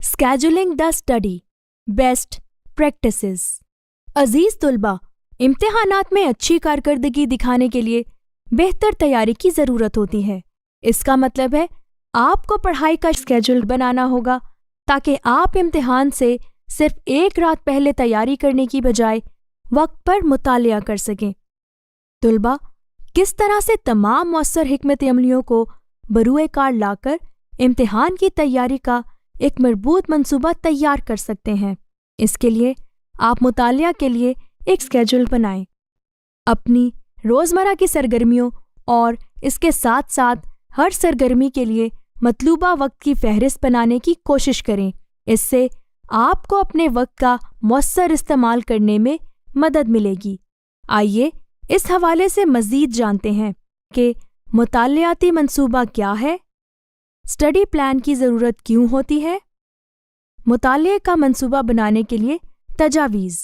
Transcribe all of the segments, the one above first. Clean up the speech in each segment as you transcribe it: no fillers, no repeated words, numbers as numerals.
Scheduling the study best practices. अजीज तुलबा, इम्तिहानात में अच्छी कारकर्दगी दिखाने के लिए बेहतर तैयारी की ज़रूरत होती है। इसका मतलब है आपको पढ़ाई का स्केजुल बनाना होगा ताकि आप इम्तिहान से सिर्फ एक रात पहले तैयारी करने की बजाय वक्त पर मुतालिया कर सकें। तुलबा, किस तरह से तमाम मौसर हिकमत अमलियों को बरूए कार लाकर इम्तिहान की तैयारी का एक मजबूत मंसूबा तैयार कर सकते हैं। इसके लिए आप मुतालिया के लिए एक स्केजुल बनाएं। अपनी रोज़मर्रा की सरगर्मियों और इसके साथ साथ हर सरगर्मी के लिए मतलूबा वक्त की फहरिस्त बनाने की कोशिश करें। इससे आपको अपने वक्त का मौसर इस्तेमाल करने में मदद मिलेगी। आइए इस हवाले से मज़ीद जानते हैं कि मुतालियाती मंसूबा क्या है, स्टडी प्लान की ज़रूरत क्यों होती है। मुतालिए का मंसूबा बनाने के लिए तजावीज़।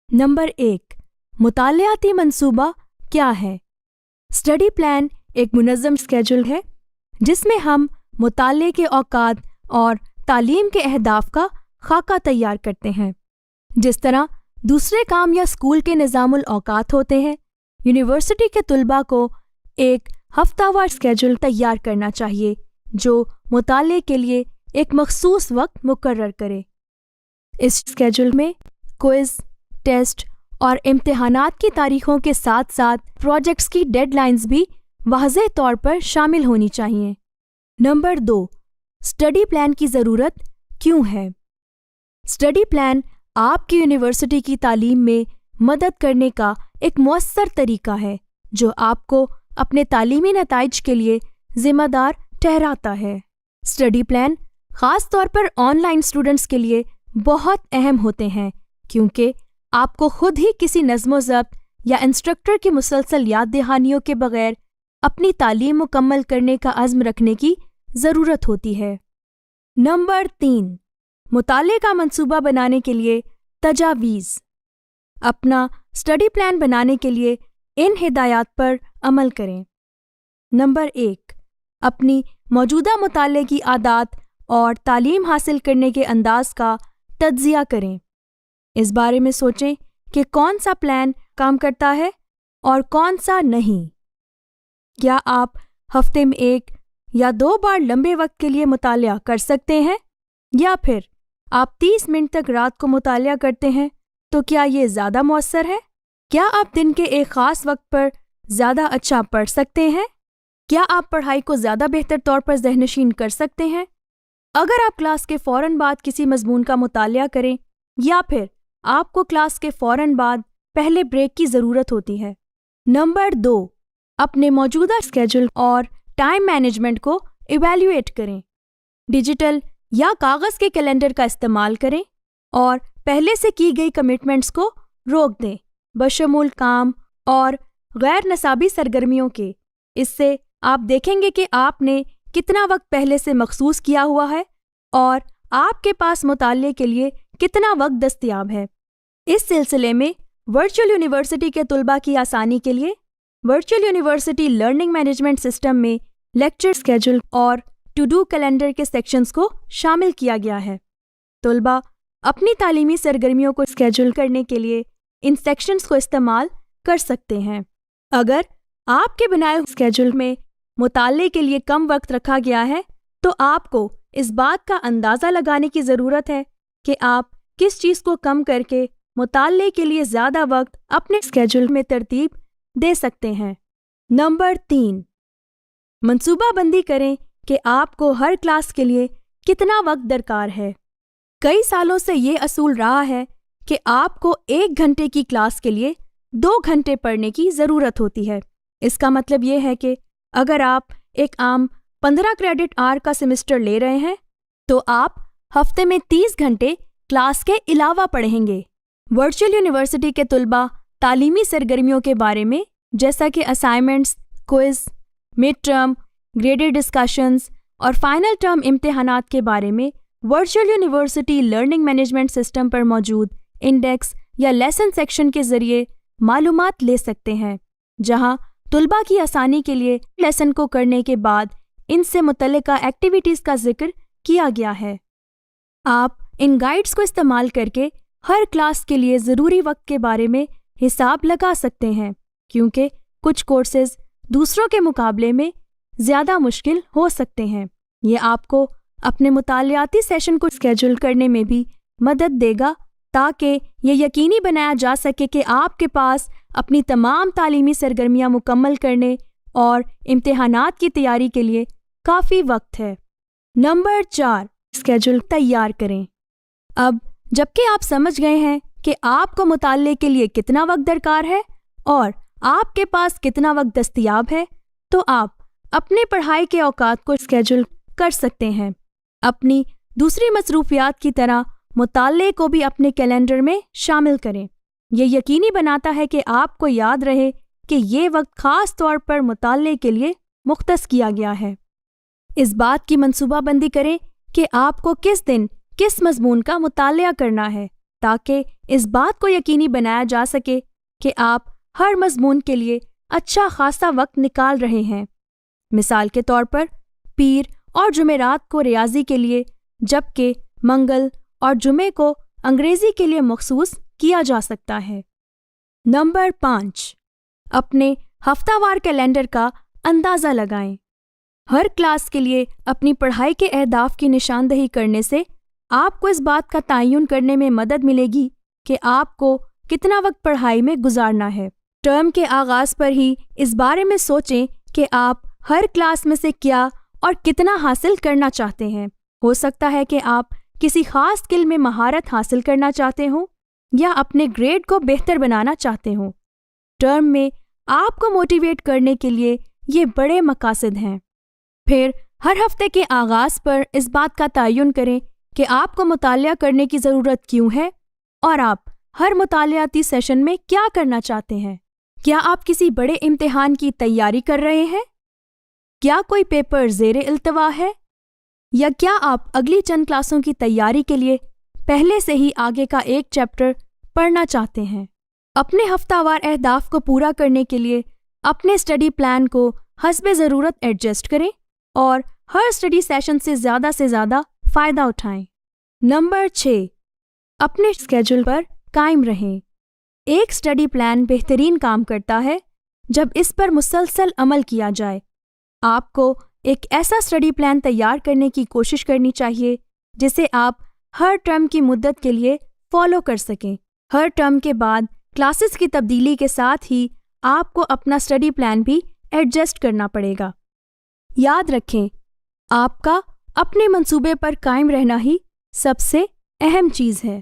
नंबर 1, मुतालियाती मंसूबा क्या है। स्टडी प्लान एक मुनज़्ज़म स्केजुल है जिसमें हम मुताले के औकात और तालीम के अहदाफ का खाका तैयार करते हैं। जिस तरह दूसरे काम या स्कूल के निज़ामुल औकात होते हैं, यूनिवर्सिटी के तुलबा को एक हफ्तावार स्केजुल तैयार करना चाहिए जो मुताले के लिए एक मखसूस वक्त मुकर्रर करे। इस स्केजुल में क्विज़, टेस्ट और इम्तिहानात की तारीखों के साथ साथ प्रोजेक्ट्स की डेडलाइंस भी वाज़ेह तौर पर शामिल होनी चाहिए। नंबर 2, स्टडी प्लान की ज़रूरत क्यों है। स्टडी प्लान आपकी यूनिवर्सिटी की तालीम में मदद करने का एक मौसर तरीका है जो आपको अपने तालीमी नताइज के लिए ज़िम्मेदार ठहराता है। स्टडी प्लान ख़ास तौर पर ऑनलाइन स्टूडेंट्स के लिए बहुत अहम होते हैं क्योंकि आपको खुद ही किसी नज़्म-ओ-ज़ब्त या इंस्ट्रक्टर की मुसलसल याद दहानियों के बगैर अपनी तालीम मुकम्मल करने का अज़्म रखने की ज़रूरत होती है। नंबर 3, मुताले का मंसूबा बनाने के लिए तजावीज़। अपना स्टडी प्लान बनाने के लिए इन हिदायत पर अमल करें। नंबर 1, अपनी मौजूदा मुताले की आदत और तालीम हासिल करने के अंदाज का तज्ज़िया करें। इस बारे में सोचें कि कौन सा प्लान काम करता है और कौन सा नहीं। क्या आप हफ्ते में 1 या 2 बार लंबे वक्त के लिए मुतालिया कर सकते हैं, या फिर आप 30 मिनट तक रात को मुतालिया करते हैं, तो क्या ये ज़्यादा मौसर है। क्या आप दिन के एक ख़ास वक्त पर ज़्यादा अच्छा पढ़ सकते हैं। क्या आप पढ़ाई को ज़्यादा बेहतर तौर पर ज़हनशीन कर सकते हैं अगर आप क्लास के फ़ौरन बाद किसी मज़मून का मुतालिया करें, या फिर आपको क्लास के फ़ौरन बाद पहले ब्रेक की ज़रूरत होती है। नंबर 2, अपने मौजूदा स्केजुल और टाइम मैनेजमेंट को इवैल्यूएट करें। डिजिटल या कागज़ के कैलेंडर का इस्तेमाल करें और पहले से की गई कमिटमेंट्स को रोक दें, बशमूल काम और गैर नसाबी सरगर्मियों के। इससे आप देखेंगे कि आपने कितना वक्त पहले से मखसूस किया हुआ है और आपके पास मुताले के लिए कितना वक्त दस्तयाब है। इस सिलसिले में वर्चुअल यूनिवर्सिटी के तुलबा की आसानी के लिए virtual university learning management system में लेक्चर स्केजुल और टू डू कैलेंडर के सेक्शंस को शामिल किया गया है। तुलबा अपनी तालीमी सरगर्मियों को स्केजुल करने के लिए इन सेक्शंस को इस्तेमाल कर सकते हैं। अगर आपके बनाए स्केजुल में मुताले के लिए कम वक्त रखा गया है तो आपको इस बात का अंदाज़ा लगाने की ज़रूरत है कि आप किस चीज़ को कम करके मुताले के लिए ज़्यादा वक्त अपने स्केजुल में तरतीब दे सकते हैं। नंबर 3, मंसूबाबंदी करें कि आपको हर क्लास के लिए कितना वक्त दरकार है। कई सालों से ये असूल रहा है कि आपको 1 घंटे की क्लास के लिए 2 घंटे पढ़ने की ज़रूरत होती है। इसका मतलब ये है कि अगर आप एक आम 15 क्रेडिट आवर का सेमेस्टर ले रहे हैं तो आप हफ्ते में 30 घंटे क्लास के अलावा पढ़ेंगे। वर्चुअल यूनिवर्सिटी के तुलबा तालीमी सरगर्मियों के बारे में जैसा कि assignments, quiz, mid term, graded discussions और फाइनल टर्म इम्तिहानात के बारे में virtual university learning management system पर मौजूद इंडेक्स या लेसन सेक्शन के ज़रिए मालूमात ले सकते हैं, जहां तुलबा की आसानी के लिए लेसन को करने के बाद इनसे मुतल्लिका एक्टिविटीज़ का जिक्र किया गया है। آپ ان گائیڈز کو استعمال کر کے ہر کلاس کے لیے ضروری وقت کے بارے میں حساب لگا سکتے ہیں، کیونکہ کچھ کورسز دوسروں کے مقابلے میں زیادہ مشکل ہو سکتے ہیں۔ یہ آپ کو اپنے مطالعاتی سیشن کو اسکیجول کرنے میں بھی مدد دے گا تاکہ یہ یقینی بنایا جا سکے کہ آپ کے پاس اپنی تمام تعلیمی سرگرمیاں مکمل کرنے اور امتحانات کی تیاری کے لیے کافی وقت ہے۔ نمبر 4، اسکیجول تیار کریں۔ اب جبکہ آپ سمجھ گئے ہیں کہ آپ کو مطالعے کے لیے کتنا وقت درکار ہے اور آپ کے پاس کتنا وقت دستیاب ہے، تو آپ اپنے پڑھائی کے اوقات کو اسکیجول کر سکتے ہیں۔ اپنی دوسری مصروفیات کی طرح مطالعے کو بھی اپنے کیلنڈر میں شامل کریں۔ یہ یقینی بناتا ہے کہ آپ کو یاد رہے کہ یہ وقت خاص طور پر مطالعے کے لیے مختص کیا گیا ہے۔ اس بات کی منصوبہ بندی کریں کہ آپ کو کس دن کس مضمون کا مطالعہ کرنا ہے، تاکہ اس بات کو یقینی بنایا جا سکے کہ آپ ہر مضمون کے لیے اچھا خاصا وقت نکال رہے ہیں۔ مثال کے طور پر پیر اور جمعرات کو ریاضی کے لیے، جبکہ منگل اور جمعے کو انگریزی کے لیے مخصوص کیا جا سکتا ہے۔ نمبر 5، اپنے ہفتہ وار کیلنڈر کا اندازہ لگائیں۔ ہر کلاس کے لیے اپنی پڑھائی کے اہداف کی نشاندہی کرنے سے آپ کو اس بات کا تعین کرنے میں مدد ملے گی کہ آپ کو کتنا وقت پڑھائی میں گزارنا ہے۔ ٹرم کے آغاز پر ہی اس بارے میں سوچیں کہ آپ ہر کلاس میں سے کیا اور کتنا حاصل کرنا چاہتے ہیں۔ ہو سکتا ہے کہ آپ کسی خاص اسکل میں مہارت حاصل کرنا چاہتے ہوں یا اپنے گریڈ کو بہتر بنانا چاہتے ہوں۔ ٹرم میں آپ کو موٹیویٹ کرنے کے لیے یہ بڑے مقاصد ہیں۔ پھر ہر ہفتے کے آغاز پر اس بات کا تعین کریں کہ آپ کو مطالعہ کرنے کی ضرورت کیوں ہے اور آپ ہر مطالعاتی سیشن میں کیا کرنا چاہتے ہیں۔ کیا آپ کسی بڑے امتحان کی تیاری کر رہے ہیں؟ کیا کوئی پیپر زیر التوا ہے؟ یا کیا آپ اگلی چند کلاسوں کی تیاری کے لیے پہلے سے ہی آگے کا ایک چیپٹر پڑھنا چاہتے ہیں؟ اپنے ہفتہ وار اہداف کو پورا کرنے کے لیے اپنے اسٹڈی پلان کو حسب ضرورت ایڈجسٹ کریں اور ہر اسٹڈی سیشن سے زیادہ فائدہ اٹھائیں۔ نمبر 6، اپنے اسکیجول پر قائم رہیں۔ ایک اسٹڈی پلان بہترین کام کرتا ہے جب اس پر مسلسل عمل کیا جائے۔ آپ کو ایک ایسا اسٹڈی پلان تیار کرنے کی کوشش کرنی چاہیے جسے آپ ہر ٹرم کی مدت کے لیے فالو کر سکیں۔ ہر ٹرم کے بعد کلاسز کی تبدیلی کے ساتھ ہی آپ کو اپنا اسٹڈی پلان بھی ایڈجسٹ کرنا پڑے گا۔ یاد رکھیں، آپ کا اپنے منصوبے پر قائم رہنا ہی سب سے اہم چیز ہے۔